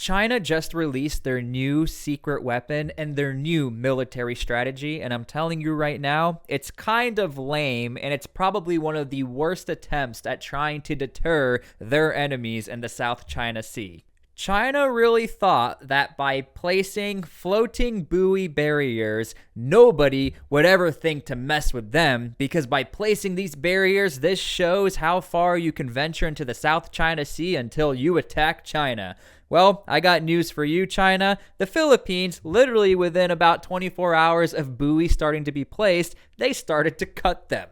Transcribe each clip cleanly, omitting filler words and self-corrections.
China just released their new secret weapon and their new military strategy, and I'm telling you right now, it's kind of lame, and it's probably one of the worst attempts at trying to deter their enemies in the South China Sea. China really thought that by placing floating buoy barriers, nobody would ever think to mess with them, because by placing these barriers, this shows how far you can venture into the South China Sea until you attack China. Well, I got news for you, China. The Philippines, literally within about 24 hours of buoys starting to be placed, they started to cut them.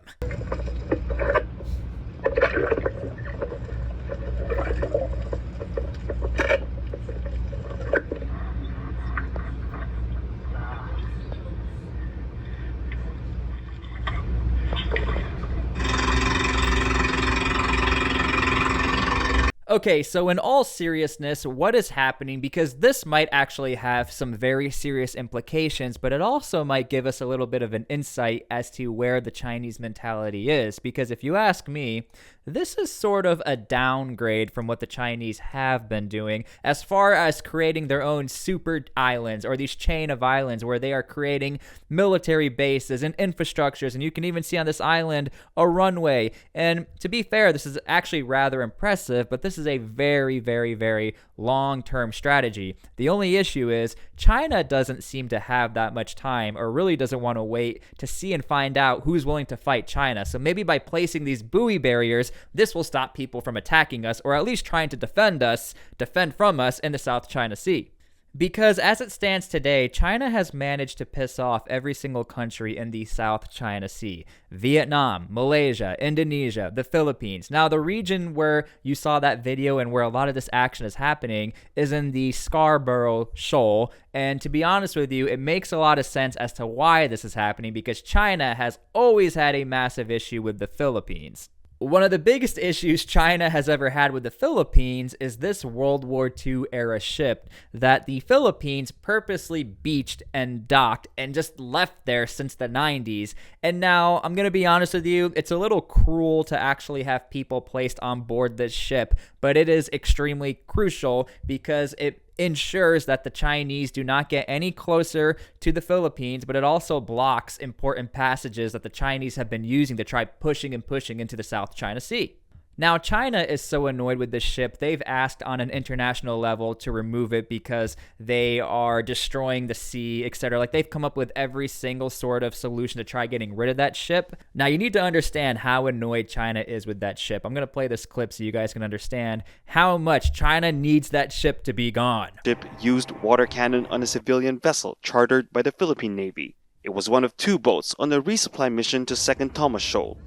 Okay, so in all seriousness, what is happening? Because this might actually have some very serious implications, but it also might give us a little bit of an insight as to where the Chinese mentality is. Because if you ask me, this is sort of a downgrade from what the Chinese have been doing as far as creating their own super islands, or these chain of islands where they are creating military bases and infrastructures, and you can even see on this island a runway. And to be fair, this is actually rather impressive, but this is a very, very, very long-term strategy. The only issue is China doesn't seem to have that much time, or really doesn't want to wait to see and find out who's willing to fight China. So maybe by placing these buoy barriers, this will stop people from attacking us, or at least trying to defend from us in the South China Sea. Because as it stands today, China has managed to piss off every single country in the South China Sea. Vietnam, Malaysia, Indonesia, the Philippines. Now, the region where you saw that video and where a lot of this action is happening is in the Scarborough Shoal. And to be honest with you, it makes a lot of sense as to why this is happening, because China has always had a massive issue with the Philippines. One of the biggest issues China has ever had with the Philippines is this World War II era ship that the Philippines purposely beached and docked and just left there since the 90s. And now, I'm going to be honest with you, it's a little cruel to actually have people placed on board this ship, but it is extremely crucial because it ensures that the Chinese do not get any closer to the Philippines, but it also blocks important passages that the Chinese have been using to try pushing into the South China Sea. Now, China is so annoyed with this ship, they've asked on an international level to remove it because they are destroying the sea, etc. Like, they've come up with every single sort of solution to try getting rid of that ship. Now, you need to understand how annoyed China is with that ship. I'm going to play this clip so you guys can understand how much China needs that ship to be gone. Ship used water cannon on a civilian vessel chartered by the Philippine Navy. It was one of two boats on a resupply mission to Second Thomas Shoal,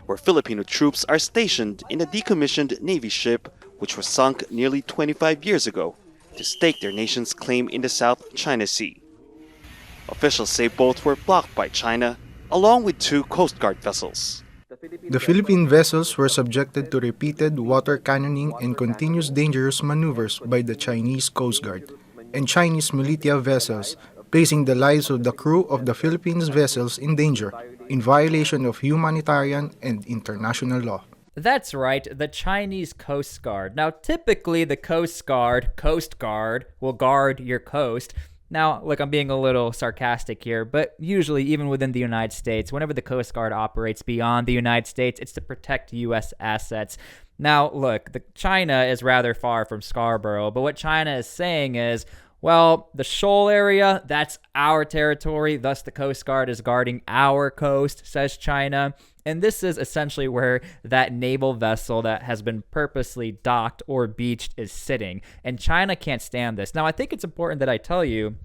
where Filipino troops are stationed in a decommissioned Navy ship which was sunk nearly 25 years ago to stake their nation's claim in the South China Sea. Officials say both were blocked by China, along with two Coast Guard vessels. The Philippine vessels were subjected to repeated water cannoning and continuous dangerous maneuvers by the Chinese Coast Guard and Chinese militia vessels, placing the lives of the crew of the Philippines vessels in danger, in violation of humanitarian and international law. That's right, the Chinese Coast Guard. Now, typically, the Coast Guard will guard your coast. Now, look, I'm being a little sarcastic here, but usually, even within the United States, whenever the Coast Guard operates beyond the United States, it's to protect U.S. assets. Now, look, China is rather far from Scarborough, but what China is saying is, well, the shoal area, that's our territory, thus the Coast Guard is guarding our coast, says China. And this is essentially where that naval vessel that has been purposely docked or beached is sitting. And China can't stand this. Now, I think it's important that I tell you,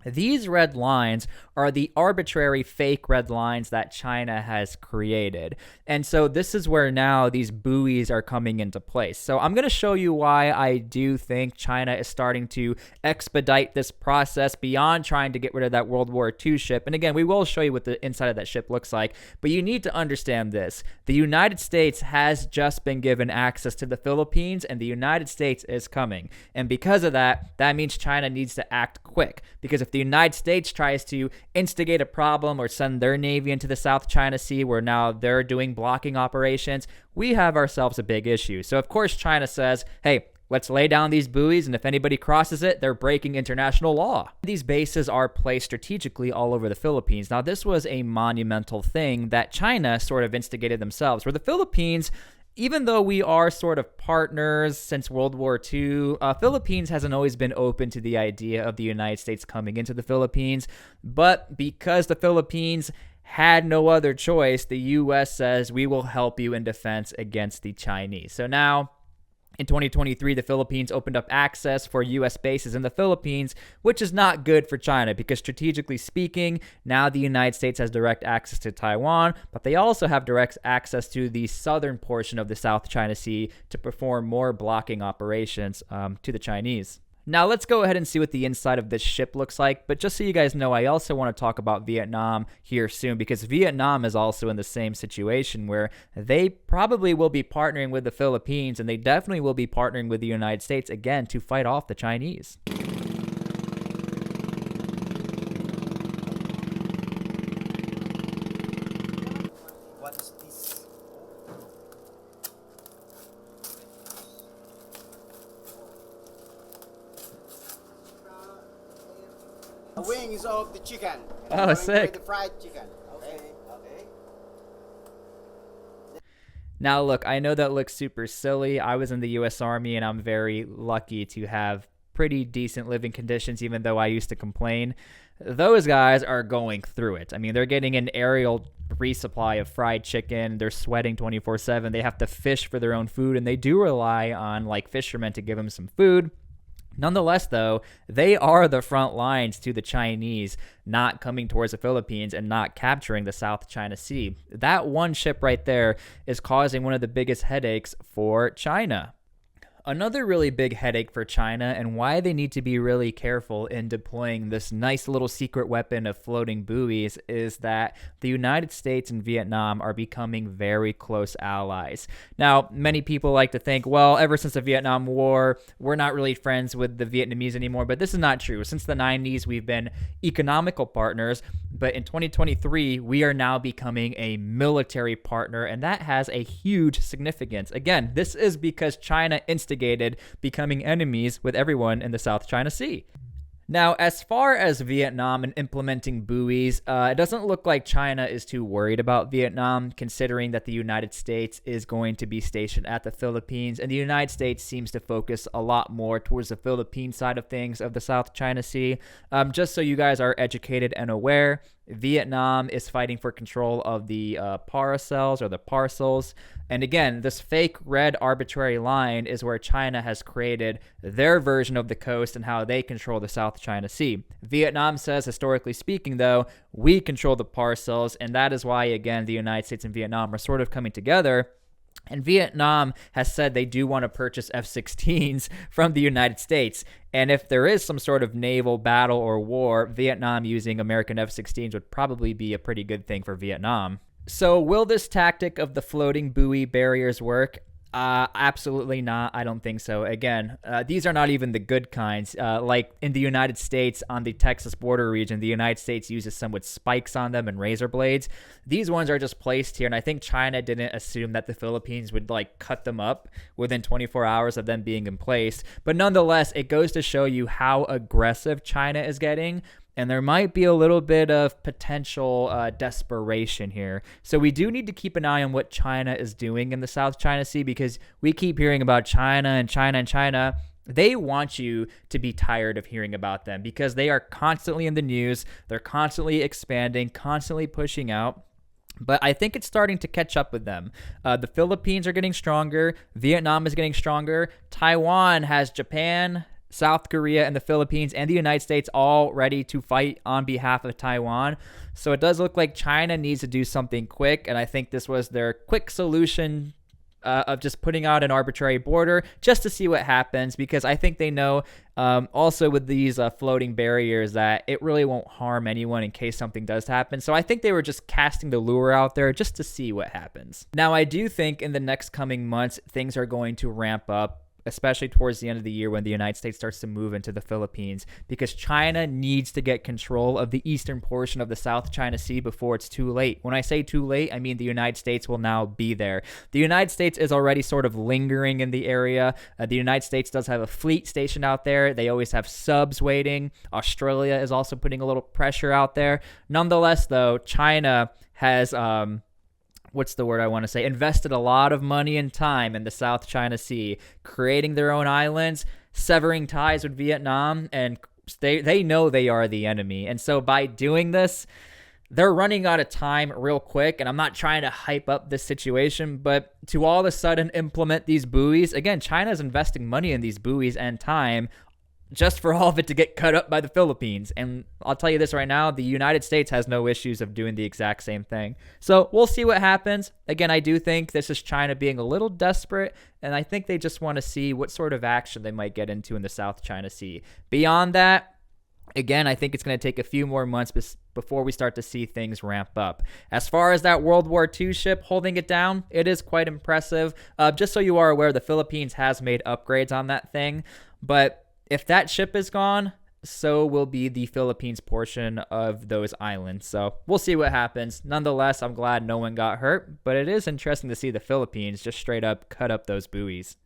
these red lines are the arbitrary fake red lines that China has created. And so this is where now these buoys are coming into place. So I'm going to show you why I do think China is starting to expedite this process beyond trying to get rid of that World War II ship. And again, we will show you what the inside of that ship looks like. But you need to understand this. The United States has just been given access to the Philippines, and the United States is coming. And because of that, that means China needs to act quick. Because if the United States tries to instigate a problem or send their navy into the South China Sea where now they're doing blocking operations, we have ourselves a big issue. So of course China says, hey, let's lay down these buoys, and if anybody crosses it, they're breaking international law. These bases are placed strategically all over the Philippines. Now, this was a monumental thing that China sort of instigated themselves, where the Philippines, even though we are sort of partners since World War II, Philippines hasn't always been open to the idea of the United States coming into the Philippines. But because the Philippines had no other choice, the U.S. says we will help you in defense against the Chinese. So now, in 2023, the Philippines opened up access for U.S. bases in the Philippines, which is not good for China because strategically speaking, now the United States has direct access to Taiwan, but they also have direct access to the southern portion of the South China Sea to perform more blocking operations to the Chinese. Now, let's go ahead and see what the inside of this ship looks like. But just so you guys know, I also want to talk about Vietnam here soon, because Vietnam is also in the same situation where they probably will be partnering with the Philippines, and they definitely will be partnering with the United States again to fight off the Chinese. What is this? The wings of the chicken. Oh, sick. The fried chicken. Okay. Now, look, I know that looks super silly. I was in the U.S. Army, and I'm very lucky to have pretty decent living conditions, even though I used to complain. Those guys are going through it. I mean, they're getting an aerial resupply of fried chicken. They're sweating 24/7. They have to fish for their own food, and they do rely on like fishermen to give them some food. Nonetheless, though, they are the front lines to the Chinese not coming towards the Philippines and not capturing the South China Sea. That one ship right there is causing one of the biggest headaches for China. Another really big headache for China, and why they need to be really careful in deploying this nice little secret weapon of floating buoys, is that the United States and Vietnam are becoming very close allies. Now, many people like to think, well, ever since the Vietnam War, we're not really friends with the Vietnamese anymore, but this is not true. Since the 90s, we've been economical partners, but in 2023, we are now becoming a military partner, and that has a huge significance. Again, this is because China instigated becoming enemies with everyone in the South China Sea. Now, as far as Vietnam and implementing buoys, it doesn't look like China is too worried about Vietnam, considering that the United States is going to be stationed at the Philippines, and the United States seems to focus a lot more towards the Philippine side of things of the South China Sea. Just so you guys are educated and aware, Vietnam is fighting for control of the paracels or the parcels. And again, this fake red arbitrary line is where China has created their version of the coast and how they control the South China Sea. Vietnam says, historically speaking, though, we control the parcels, and that is why, again, the United States and Vietnam are sort of coming together. And Vietnam has said they do want to purchase F-16s from the United States. And if there is some sort of naval battle or war, Vietnam using American F-16s would probably be a pretty good thing for Vietnam. So will this tactic of the floating buoy barriers work? Absolutely not. I don't think so. Again, these are not even the good kinds. Like in the United States, on the Texas border region, the United States uses some with spikes on them and razor blades. These ones are just placed here, and I think China didn't assume that the Philippines would like cut them up within 24 hours of them being in place. But nonetheless, it goes to show you how aggressive China is getting. And there might be a little bit of potential desperation here. So we do need to keep an eye on what China is doing in the South China Sea, because we keep hearing about China and China and China. They want you to be tired of hearing about them because they are constantly in the news. They're constantly expanding, constantly pushing out. But I think it's starting to catch up with them. The Philippines are getting stronger. Vietnam is getting stronger. Taiwan has Japan, South Korea, and the Philippines, and the United States all ready to fight on behalf of Taiwan. So it does look like China needs to do something quick, and I think this was their quick solution of just putting out an arbitrary border just to see what happens, because I think they know also with these floating barriers that it really won't harm anyone in case something does happen. So I think they were just casting the lure out there just to see what happens. Now, I do think in the next coming months, things are going to ramp up especially towards the end of the year when the United States starts to move into the Philippines, because China needs to get control of the eastern portion of the South China Sea before it's too late. When I say too late, I mean the United States will now be there. The United States is already sort of lingering in the area. The United States does have a fleet stationed out there. They always have subs waiting. Australia is also putting a little pressure out there. Nonetheless, though, China has what's the word I want to say? Invested a lot of money and time in the South China Sea, creating their own islands, severing ties with Vietnam, and they know they are the enemy. And so by doing this, they're running out of time real quick. And I'm not trying to hype up this situation, but to all of a sudden implement these buoys, again, China's investing money in these buoys and time just for all of it to get cut up by the Philippines. And I'll tell you this right now, the United States has no issues of doing the exact same thing. So we'll see what happens. Again, I do think this is China being a little desperate, and I think they just want to see what sort of action they might get into in the South China Sea. Beyond that, again, I think it's going to take a few more months before we start to see things ramp up. As far as that World War II ship holding it down, it is quite impressive. Just so you are aware, the Philippines has made upgrades on that thing, but if that ship is gone, so will be the Philippines portion of those islands. So we'll see what happens. Nonetheless, I'm glad no one got hurt, but it is interesting to see the Philippines just straight up cut up those buoys.